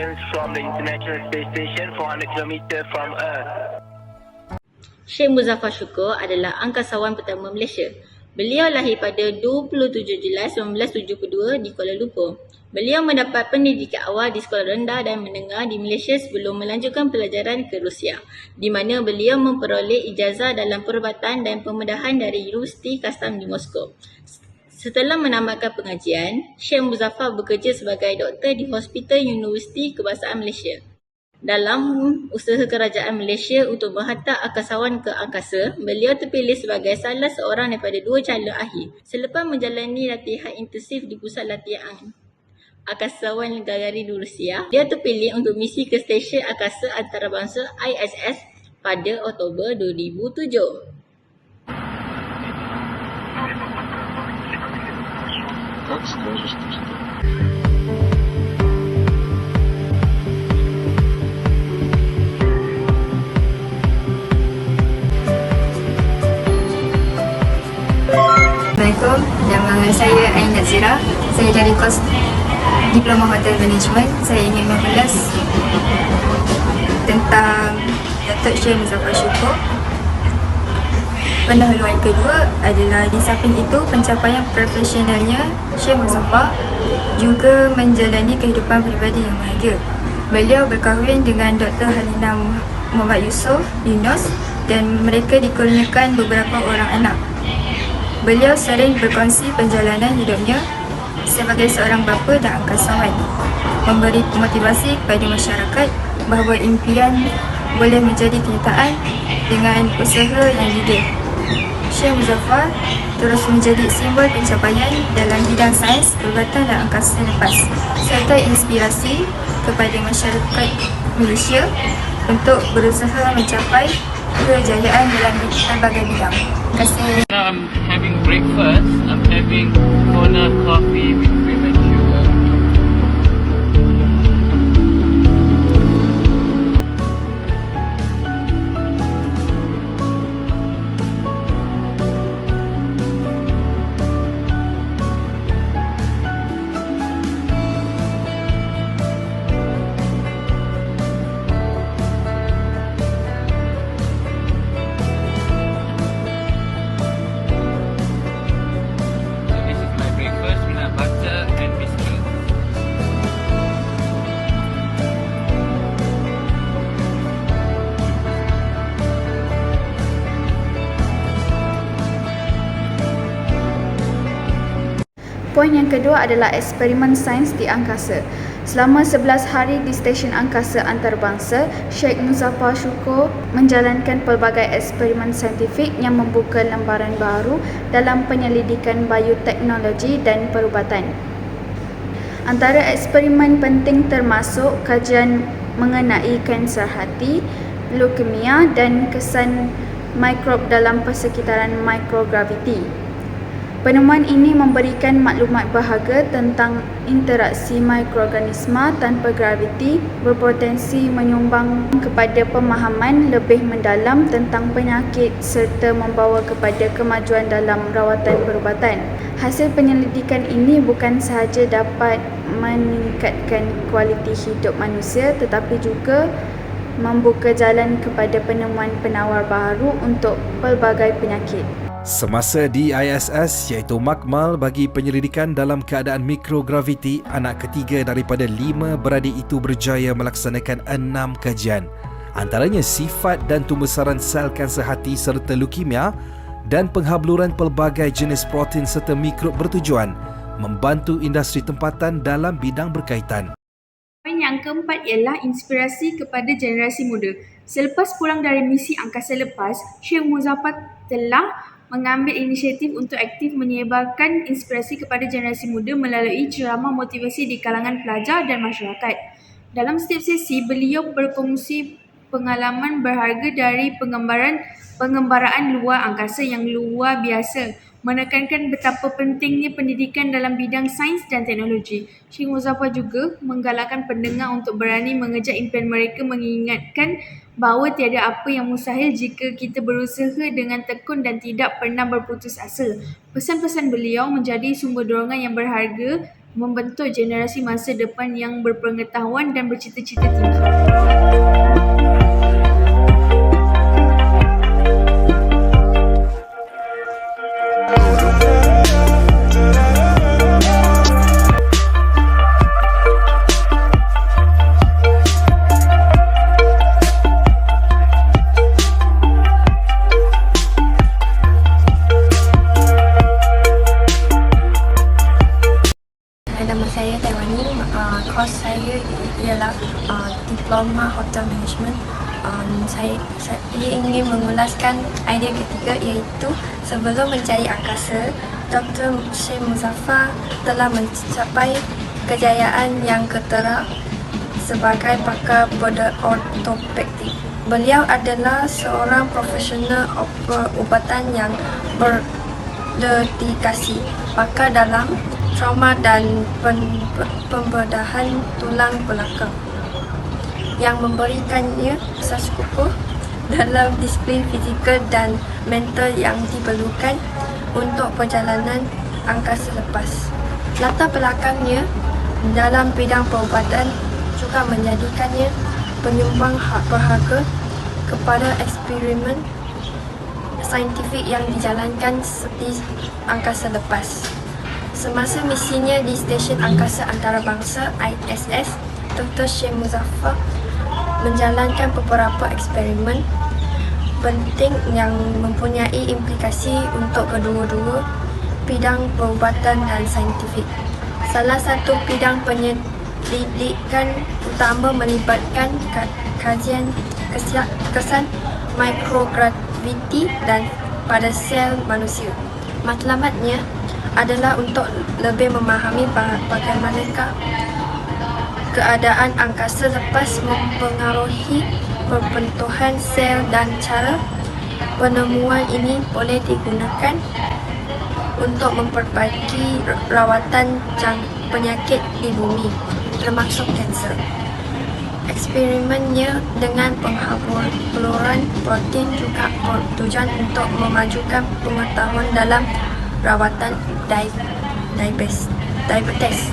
distance from the International Space Station 400 km from Earth. Sheikh Muzaffar Shukor adalah angkasawan pertama Malaysia. Beliau lahir pada 27 Julai 1972 di Kuala Lumpur. Beliau mendapat pendidikan awal di sekolah rendah dan menengah di Malaysia sebelum melanjutkan pelajaran ke Rusia, di mana beliau memperoleh ijazah dalam perubatan dan pembedahan dari Universiti Kastam di Moskow. Setelah menamatkan pengajian, Sheikh Muzaffar bekerja sebagai doktor di Hospital Universiti Kebangsaan Malaysia. Dalam usaha kerajaan Malaysia untuk menghantar angkasawan ke angkasa, beliau terpilih sebagai salah seorang daripada 2 calon akhir. Selepas menjalani latihan intensif di pusat latihan angkasawan Gagarin di Rusia, dia terpilih untuk misi ke stesen angkasa antarabangsa ISS pada Oktober 2007. Assalamualaikum, nama saya Ain Nazira. Saya dari kos Diploma Hotel Management. Saya ingin mengulas tentang Datuk Sheikh Muzaffar Shukor. Pendahuluan kedua adalah di samping itu pencapaian profesionalnya, Sheikh Muzaffar juga menjalani kehidupan peribadi yang bahagia. Beliau berkahwin dengan Dr. Halina Muhammad Yunus dan mereka dikurniakan beberapa orang anak. Beliau sering berkongsi perjalanan hidupnya sebagai seorang bapa dan angkasawan, memberi motivasi kepada masyarakat bahawa impian boleh menjadi kenyataan dengan usaha yang gigih. Sheikh Muzaffar terus menjadi simbol pencapaian dalam bidang sains, perubatan dan angkasa lepas, serta inspirasi kepada masyarakat Malaysia untuk berusaha mencapai kejayaan dalam berbagai bidang. Terima kasih. Now I'm having breakfast. I'm having Kona coffee with cream and sugar. Poin yang kedua adalah eksperimen sains di angkasa. Selama 11 hari di stesen angkasa antarabangsa, Sheikh Muzaffar Shukor menjalankan pelbagai eksperimen saintifik yang membuka lembaran baru dalam penyelidikan bioteknologi dan perubatan. Antara eksperimen penting termasuk kajian mengenai kanser hati, leukemia dan kesan mikrob dalam persekitaran mikrograviti. Penemuan ini memberikan maklumat berharga tentang interaksi mikroorganisma tanpa graviti, berpotensi menyumbang kepada pemahaman lebih mendalam tentang penyakit serta membawa kepada kemajuan dalam rawatan perubatan. Hasil penyelidikan ini bukan sahaja dapat meningkatkan kualiti hidup manusia tetapi juga membuka jalan kepada penemuan penawar baru untuk pelbagai penyakit. Semasa di ISS iaitu makmal bagi penyelidikan dalam keadaan mikrograviti, anak ketiga daripada 5 beradik itu berjaya melaksanakan 6 kajian. Antaranya sifat dan tumbesaran sel kanser hati serta leukemia dan penghabluran pelbagai jenis protein serta mikrob bertujuan membantu industri tempatan dalam bidang berkaitan. Poin yang keempat ialah inspirasi kepada generasi muda. Selepas pulang dari misi angkasa lepas, Sheikh Muzaffar telah mengambil inisiatif untuk aktif menyebarkan inspirasi kepada generasi muda melalui ceramah motivasi di kalangan pelajar dan masyarakat. Dalam setiap sesi, beliau berkongsi pengalaman berharga dari pengembaraan luar angkasa yang luar biasa, menekankan betapa pentingnya pendidikan dalam bidang sains dan teknologi. Sheikh Muzaffar juga menggalakkan pendengar untuk berani mengejar impian mereka, mengingatkan bahawa tiada apa yang mustahil jika kita berusaha dengan tekun dan tidak pernah berputus asa. Pesan-pesan beliau menjadi sumber dorongan yang berharga membentuk generasi masa depan yang berpengetahuan dan bercita-cita tinggi. Nama saya Taiwani, kos saya ialah Diploma Hotel Management. Saya ingin mengulaskan idea ketiga, iaitu sebelum mencari angkasa, Dr. Syekh Muzaffar telah mencapai kejayaan yang ketara sebagai pakar ortopedi. Beliau adalah seorang profesional perubatan yang berdedikasi, pakar dalam trauma dan pembedahan tulang belakang, yang memberikannya asas kukuh dalam disiplin fizikal dan mental yang diperlukan untuk perjalanan angkasa lepas. Latar belakangnya dalam bidang perubatan juga menjadikannya penyumbang berharga kepada eksperimen saintifik yang dijalankan di angkasa lepas. Semasa misinya di Stesen Angkasa Antarabangsa ISS, Dr. Syekh Muzaffar menjalankan beberapa eksperimen penting yang mempunyai implikasi untuk kedua-dua bidang perubatan dan saintifik. Salah satu bidang penyelidikan utama melibatkan kajian kesan mikrograviti dan pada sel manusia. Matlamatnya adalah untuk lebih memahami bagaimanakah keadaan angkasa lepas mempengaruhi perbentukan sel dan cara penemuan ini boleh digunakan untuk memperbaiki rawatan penyakit di bumi, termasuk kanser. Eksperimennya dengan penghaluran protein juga bertujuan untuk memajukan pengetahuan dalam rawatan diabetes.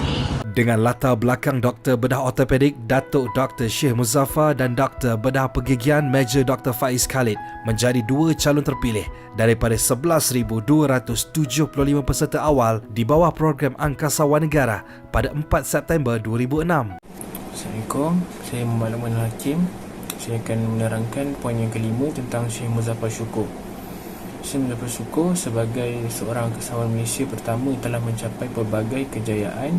Dengan latar belakang Doktor Bedah Ortopedik Datuk Dr. Syekh Muzaffar dan Doktor Bedah Pergigian Major Dr. Faiz Khalid menjadi dua calon terpilih daripada 11,275 peserta awal di bawah program Angkasawan Negara pada 4 September 2006. Assalamualaikum, saya Muhammad Luqman Hakim. Saya akan menerangkan poin yang kelima tentang Syekh Muzaffar Shukor. Syekh Muzaffar Shukor sebagai seorang angkasawan Malaysia pertama telah mencapai pelbagai kejayaan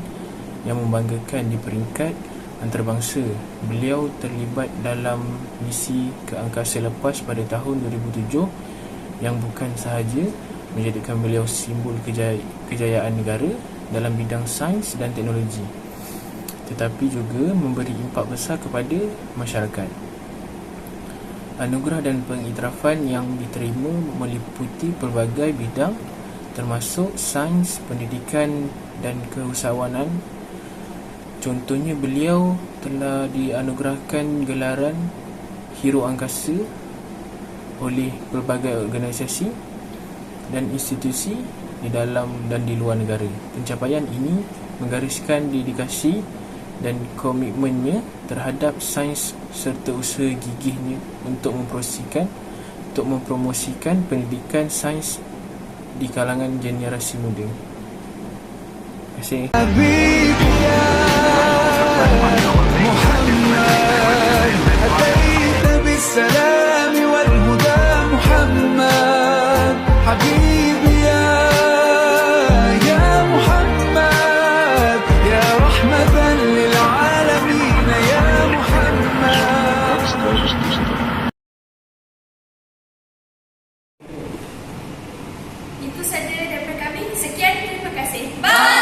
yang membanggakan di peringkat antarabangsa. Beliau terlibat dalam misi ke angkasa lepas pada tahun 2007 yang bukan sahaja menjadikan beliau simbol kejayaan negara dalam bidang sains dan teknologi, tetapi juga memberi impak besar kepada masyarakat. Anugerah dan pengiktirafan yang diterima meliputi pelbagai bidang termasuk sains, pendidikan dan keusahawanan. Contohnya, beliau telah dianugerahkan gelaran Hero Angkasa oleh pelbagai organisasi dan institusi di dalam dan di luar negara. Pencapaian ini menggariskan dedikasi dan komitmennya terhadap sains serta usaha gigihnya untuk mempromosikan pendidikan sains di kalangan generasi muda. Terima Itu saja daripada kami. Sekian, terima kasih. Bye!